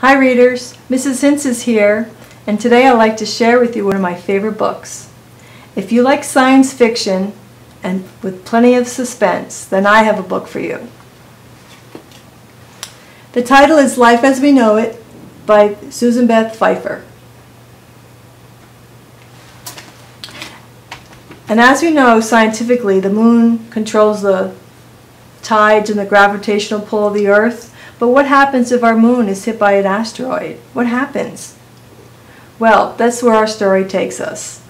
Hi readers, Mrs. Hintz is here, and today I'd like to share with you one of my favorite books. If you like science fiction and with plenty of suspense, then I have a book for you. The title is Life as We Know It by Beth Pfeffer. And as we know scientifically, the moon controls the tides and the gravitational pull of the Earth. But what happens if our moon is hit by an asteroid? What happens? Well, that's where our story takes us.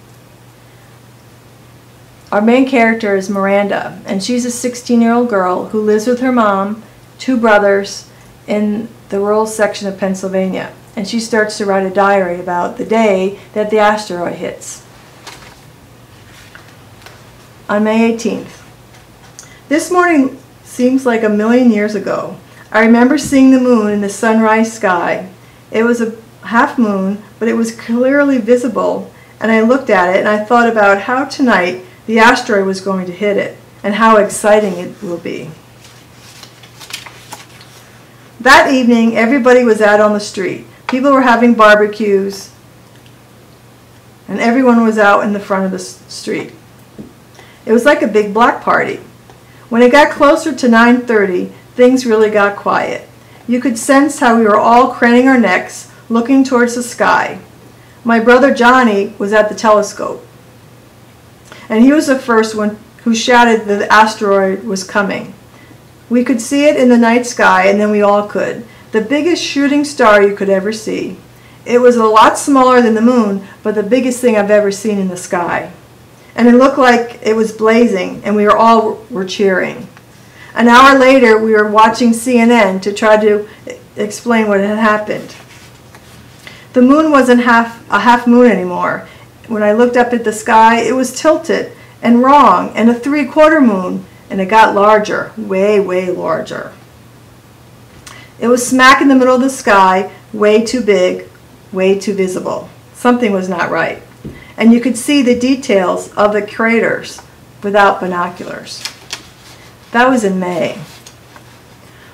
Our main character is Miranda, and she's a 16-year-old girl who lives with her mom, two brothers, in the rural section of Pennsylvania. And she starts to write a diary about the day that the asteroid hits. On May 18th. This morning seems like a million years ago. I remember seeing the moon in the sunrise sky. It was a half moon, but it was clearly visible, and I looked at it and I thought about how tonight the asteroid was going to hit it and how exciting it will be. That evening, everybody was out on the street. People were having barbecues, and everyone was out in the front of the street. It was like a big block party. When it got closer to 9:30, things really got quiet. You could sense how we were all craning our necks, looking towards the sky. My brother Johnny was at the telescope, and he was the first one who shouted that the asteroid was coming. We could see it in the night sky, and then we all could. The biggest shooting star you could ever see. It was a lot smaller than the moon, but the biggest thing I've ever seen in the sky. And it looked like it was blazing, and we all were cheering. An hour later, we were watching CNN to try to explain what had happened. The moon wasn't a half moon anymore. When I looked up at the sky, it was tilted and wrong, and a 3/4 moon, and it got larger, way, way larger. It was smack in the middle of the sky, way too big, way too visible. Something was not right. And you could see the details of the craters without binoculars. That was in May.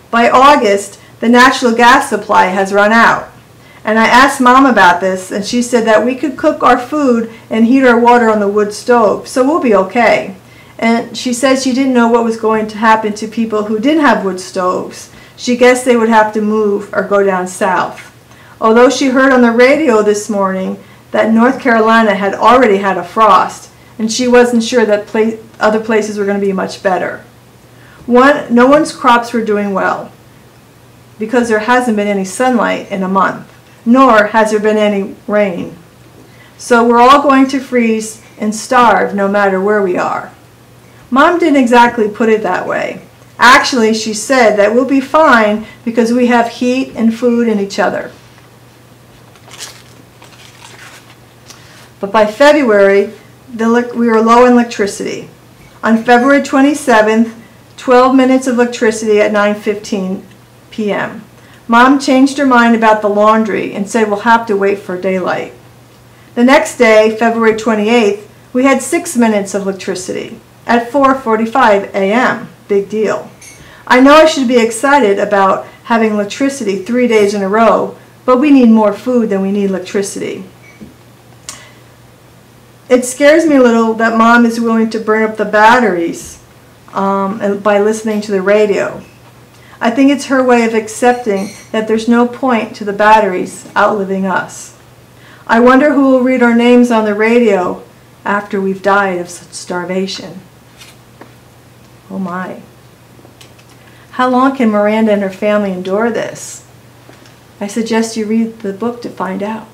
By August, the natural gas supply has run out. And I asked Mom about this, and she said that we could cook our food and heat our water on the wood stove, so we'll be okay. And she said she didn't know what was going to happen to people who didn't have wood stoves. She guessed they would have to move or go down south. Although she heard on the radio this morning that North Carolina had already had a frost, and she wasn't sure that other places were going to be much better. No one's crops were doing well because there hasn't been any sunlight in a month, nor has there been any rain. So we're all going to freeze and starve no matter where we are. Mom didn't exactly put it that way. Actually, she said that we'll be fine because we have heat and food and each other. But by February, we were low in electricity. On February 27th, 12 minutes of electricity at 9:15 p.m. Mom changed her mind about the laundry and said we'll have to wait for daylight. The next day, February 28th, we had 6 minutes of electricity at 4:45 a.m. Big deal. I know I should be excited about having electricity 3 days in a row, but we need more food than we need electricity. It scares me a little that Mom is willing to burn up the batteries by listening to the radio. I think it's her way of accepting that there's no point to the batteries outliving us. I wonder who will read our names on the radio after we've died of such starvation. Oh my. How long can Miranda and her family endure this? I suggest you read the book to find out.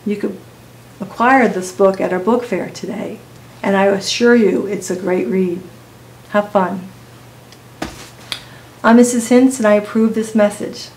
You could acquire this book at our book fair today, and I assure you it's a great read. Have fun. I'm Mrs. Hintz, and I approve this message.